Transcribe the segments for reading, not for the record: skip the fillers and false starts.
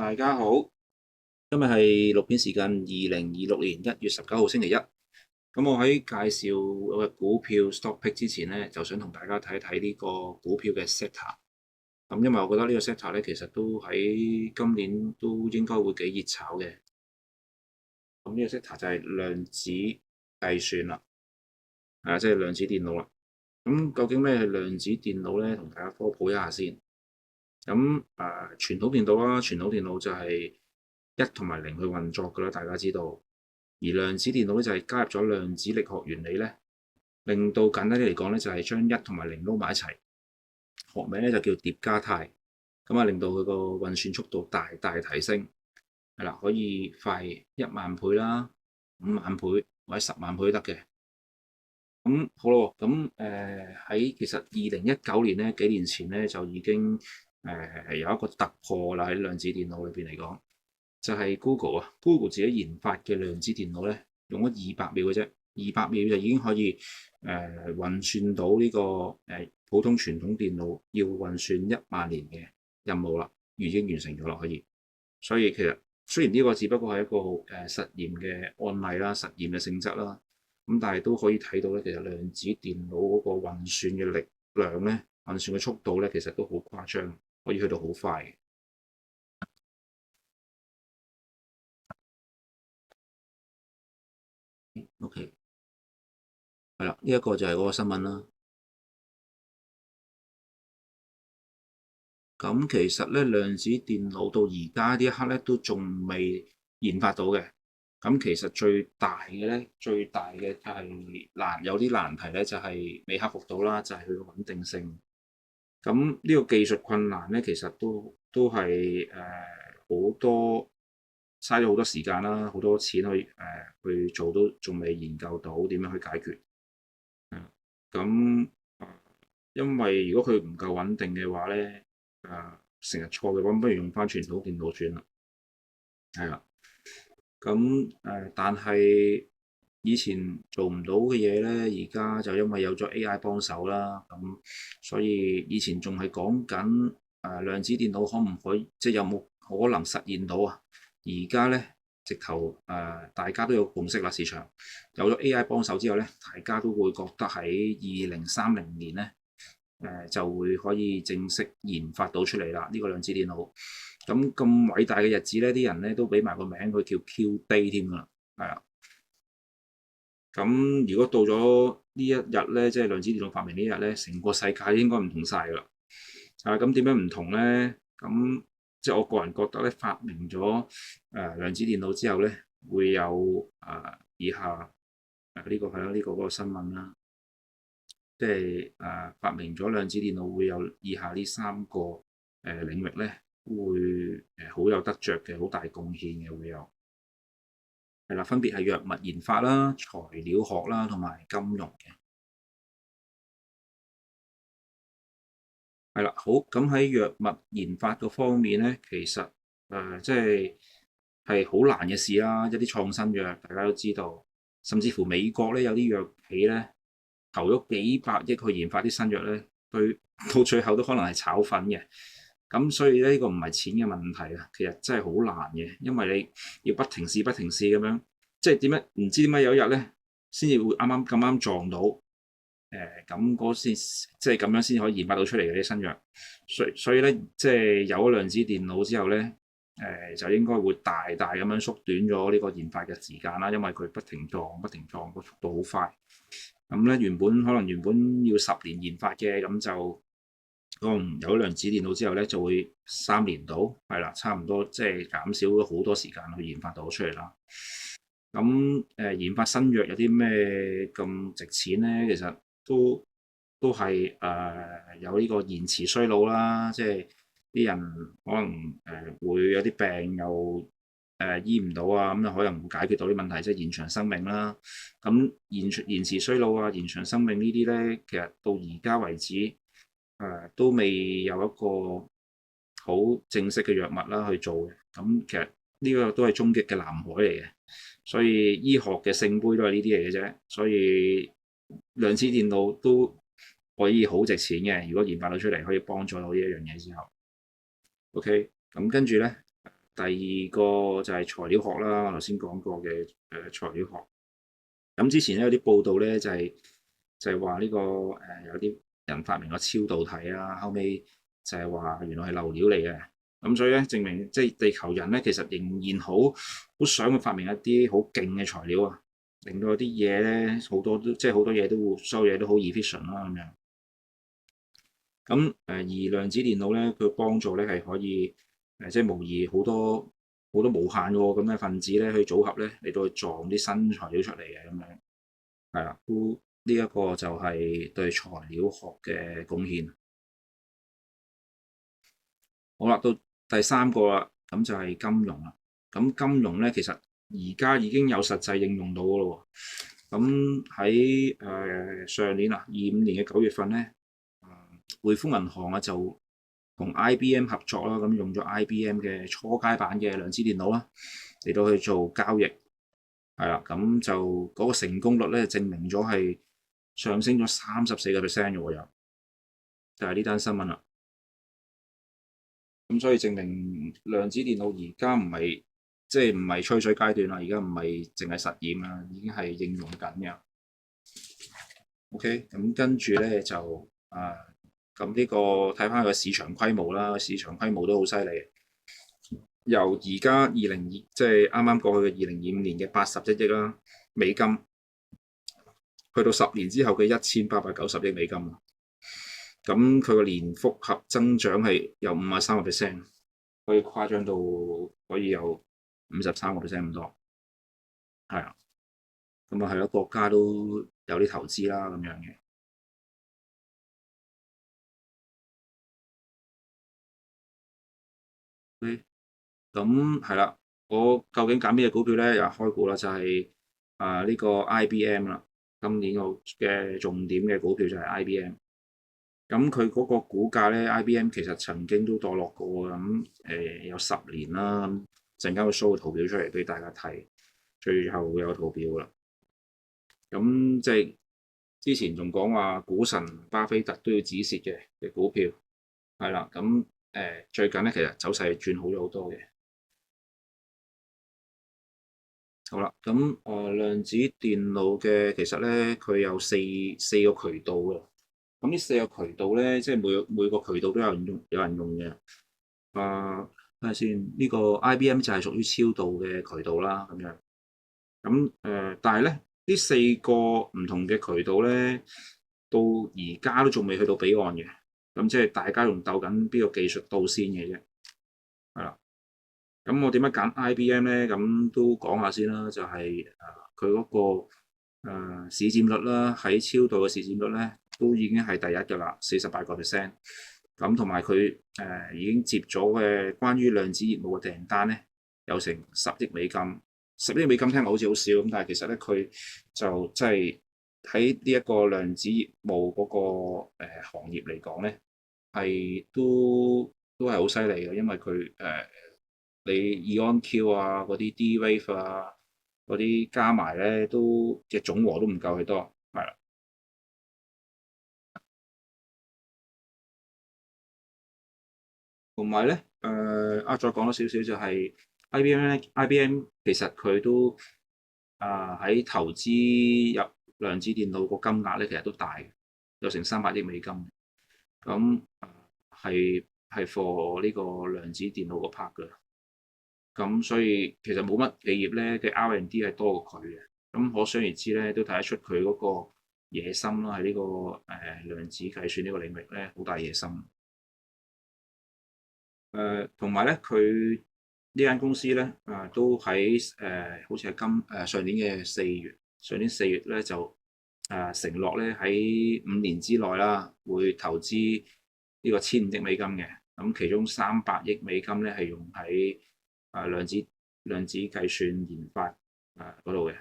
大家好，今日係錄片時間，2026年1月19號星期一。咁我喺介紹我嘅股票 stock pick 之前呢，就想同大家睇一睇呢個股票嘅 sector。咁因為我覺得呢個 sector 咧，其實都喺今年都應該會幾熱炒嘅。咁呢個 sector 就係量子計算啦，即係量子電腦啦。咁究竟咩係量子電腦咧？同大家科普一下先。咁傳統電腦啦，傳統電腦就係一同埋零去運作噶啦，大家知道。而量子電腦咧就係加入咗量子力學原理咧，令到簡單啲嚟講咧，就係將一同埋零撈埋一齊。學名咧就叫疊加態，咁令到佢個運算速度大大提升，係啦，可以快1萬倍啦、5萬倍或者10萬倍都得嘅。咁好咯，咁喺其實2019年咧，幾年前咧就已經有一個突破啦，喺量子電腦裏邊嚟講，就係 Google 自己研發嘅量子電腦咧，用咗200秒嘅啫，200秒就已經可以運算到呢個普通傳統電腦要運算1萬年嘅任務啦，已經完成咗啦，可以。所以其實雖然呢個只不過係一個實驗嘅案例啦，實驗嘅性質啦。咁但係都可以睇到咧，其實量子電腦嗰個運算嘅力量咧，運算嘅速度咧，其實都好誇張，可以去到好快。OK，係啦，呢一個就係嗰個新聞啦。咁其實咧，量子電腦到而家呢一刻咧，都仲未研發到嘅。咁其實最大嘅咧，最大嘅就係有啲難題咧，就係未克服到啦，就係佢嘅穩定性。咁呢個技術困難咧，其實都係好多嘥咗好多時間啦，好多錢去做，都仲未研究到點樣去解決。咁因為如果佢唔夠穩定嘅話咧，成日錯嘅話，不如用翻傳統電腦算啦。係啦，咁但係以前做唔到嘅嘢咧，而家就因為有咗 AI 幫手啦，咁所以以前仲係講緊量子電腦可唔可以，即係有冇可能實現到啊？而家咧直頭大家都有共識啦，市場有咗 AI 幫手之後咧，大家都會覺得喺2030年咧就會可以正式研發到出嚟啦，呢個量子電腦。咁偉大嘅日子咧，啲人咧都俾埋個名佢叫 Q Day 添㗎啦，係啊。咁如果到咗呢一日咧，即係量子電腦發明呢日咧，成個世界應該唔同晒㗎啦。咁點樣唔同咧？咁即係我個人覺得咧，發明咗量子電腦之後咧，會有以下呢個係啦，呢個嗰個新聞啦，即係發明咗量子電腦會有以下呢3個領域咧，會好有得着嘅，好大貢獻嘅會有。係啦，分別係藥物研發啦、材料學啦同埋金融嘅。係啦，好，咁喺藥物研發個方面咧，其實即係好難嘅事啦。一啲創新藥大家都知道，甚至乎美國咧有啲藥企咧投咗幾百億去研發啲新藥咧，對到最後都可能係炒粉嘅。咁所以咧呢個唔係錢嘅問題啊，其實真係好難嘅，因為你要不停試不停試咁樣，即係點解唔知點解有一日咧先至會啱啱咁啱撞到咁嗰先，即係咁樣先可以研發到出嚟嘅啲新藥。所以咧，即係有咗量子電腦之後咧，就應該會大大咁樣縮短咗呢個研發嘅時間啦，因為佢不停撞不停撞，個速度好快。咁咧原本要10年研發嘅，咁就有咗量子電腦之後咧，就會3年到，係啦，差唔多即係減少咗好多時間去研發到出嚟啦。咁研發新藥有啲咩咁值錢咧？其實都係有呢個延遲衰老啦，即係啲人可能會有啲病又醫唔到啊，咁就可能會解決到啲問題，即係延長生命啦。咁延遲衰老啊、延長生命呢啲咧，其實到而家為止都未有一個好正式嘅藥物啦去做嘅。咁其實呢個都係終極嘅藍海嚟嘅，所以醫學嘅聖杯都係呢啲嚟嘅啫。所以量子電腦都可以好值錢嘅，如果研發到出嚟可以幫助到呢一樣嘢之後，OK，咁跟住咧第二個就係材料學啦，我頭先講過嘅材料學。咁之前咧有啲報道咧就係話呢個有啲人發明個超導體啦，後尾就係話原來係漏料嚟嘅。咁所以咧證明即係地球人咧其實仍然好想去發明一啲好勁嘅材料啊，令到啲嘢咧好多都即係好多嘢都會所有嘢都好 efficient 啦咁樣。咁而量子電腦咧佢幫助咧係可以即係模擬好多無限個咁嘅分子咧去組合咧嚟到去撞啲新材料出嚟嘅咁樣。係啦，都呢一個就係對材料學嘅貢獻。好啦，到第三個啦，咁就係金融啦。咁金融咧，其實而家已經有實際應用到噶咯喎。咁喺上年啊，25年嘅9月份咧，匯豐銀行啊就同 IBM 合作啦，咁用咗 IBM 嘅初階版嘅量子電腦啦，嚟到去做交易。係啦，咁就嗰個成功率咧，證明咗係上升咗34%嘅喎，又就係呢單新聞啦。咁所以證明量子電腦而家唔係即係唔係吹水階段啦，而家唔係淨係實驗啦，已經係應用緊嘅。OK，咁跟住咧就咁呢個睇翻個市場規模啦，市場規模都好犀利。由而家即係啱啱過去嘅2025年嘅81億啦美金，去到10年之後嘅1890億美金。咁佢個年複合增長係有53%，可以誇張到可以有53%咁多。係啊，咁啊係咯，國家都有啲投資啦咁樣嘅。咁係啦，我究竟揀咩股票咧？又開估啦，就係呢個 IBM 啦。今年我嘅重點嘅股票就係 IBM。咁佢嗰個股價咧，IBM 其實曾經都墮落過咁有10年啦。陣間會 show 個圖表出嚟俾大家睇，最後會有圖表啦。咁即係之前仲講話股神巴菲特都要止蝕嘅股票，係啦。咁最近咧其實走勢轉好咗好多嘅。好啦，咁量子電腦嘅其實咧佢有四個渠道嘅。咁呢四個渠道咧，即係每個渠道都有人用嘅。睇下先，呢個 IBM 就係屬於超導嘅渠道啦，咁樣。咁但係咧，呢四個唔同嘅渠道咧，到而家都仲未去到彼岸嘅。咁即係大家仲鬥緊邊個技術到先嘅啫。係啦。咁我點樣揀 IBM 咧？咁都講下先啦，就係佢嗰個市佔率啦，喺超導嘅市佔率咧，都已經係第一㗎啦，48%。咁同埋佢已經接咗嘅關於量子業務嘅訂單咧，有成10億美金。10億美金聽落好似好少咁，但係其實咧佢就即係喺呢一個量子業務嗰個行業嚟講咧，係都係好犀利嘅，因為佢你 EonQ 啊嗰啲 D-Wave 啊嗰啲加埋咧都嘅總和都唔夠佢多，係啦。同埋咧，再講多少少就係 IBM 咧，IBM 其實佢都喺投資入量子電腦個金額咧，其實都大嘅，有成300億美金。咁係 for 呢個量子電腦個 part 㗎。咁所以其實冇乜企業咧嘅 R&D 係多過佢嘅。咁可想而知咧，都睇得出佢嗰個野心啦，喺呢個量子計算呢個領域咧，好大野心。同埋咧，佢呢間公司咧，都喺好似係上年嘅4月，上年4月咧就承諾咧喺5年之內啦，會投資呢個1500億美金嘅。咁其中300億美金咧係用喺量子計算研發嗰度嘅。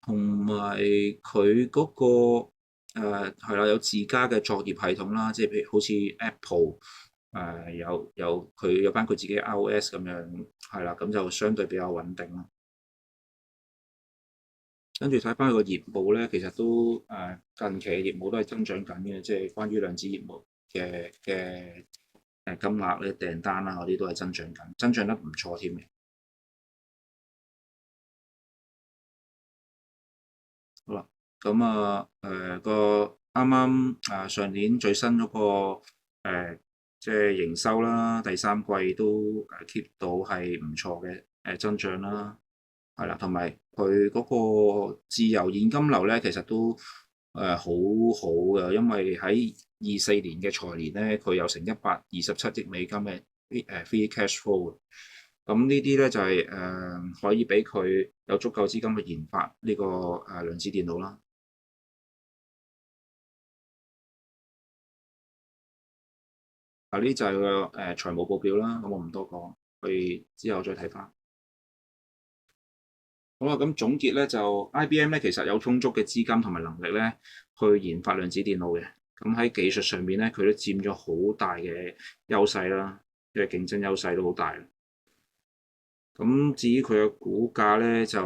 同埋佢嗰個係啦，有自家嘅作業系統啦，即係譬如好似 Apple 佢有翻佢自己嘅 iOS 咁樣，係啦，咁就相對比較穩定啦。跟住睇翻佢個業務咧，其實都近期嘅業務都係增長緊嘅，即係關於量子業務。嘅金額咧、訂單啦嗰啲都係增長緊，增長得唔錯添嘅。好啦，咁個啱啱上年最新嗰個即係營收啦，第三季都keep 到係唔錯嘅增長啦，係啦，同埋佢嗰個自由現金流咧，其實都好好嘅，因為喺24年嘅財年咧，佢有成127億美金嘅free cash flow。咁呢啲咧就係可以俾佢有足夠資金去研發呢個量子電腦啦。呢就係個財務報表啦，咁我唔多講，去之後再睇翻。好啦，咁總結咧就 IBM 咧其實有充足嘅資金同埋能力咧去研發量子電腦嘅。咁喺技術上面咧，佢都佔咗好大嘅優勢啦，即係競爭優勢都好大。咁至於佢嘅股價咧，就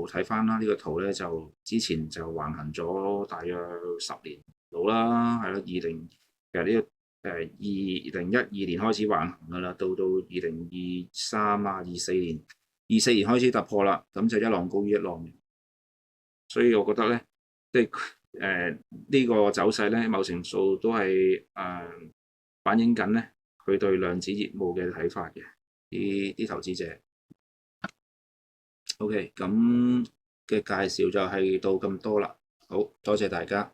睇翻啦，呢個圖咧就之前就橫行咗大約10年到啦，係咯，其實呢個2012年開始橫行噶啦，到2023啊24年開始突破啦，咁就一浪高於一浪嘅，所以我覺得咧，即係呢個走勢咧，某程度都係反映緊咧佢對量子業務嘅睇法嘅，啲投資者。OK，咁嘅介紹就係到咁多啦，好多謝大家。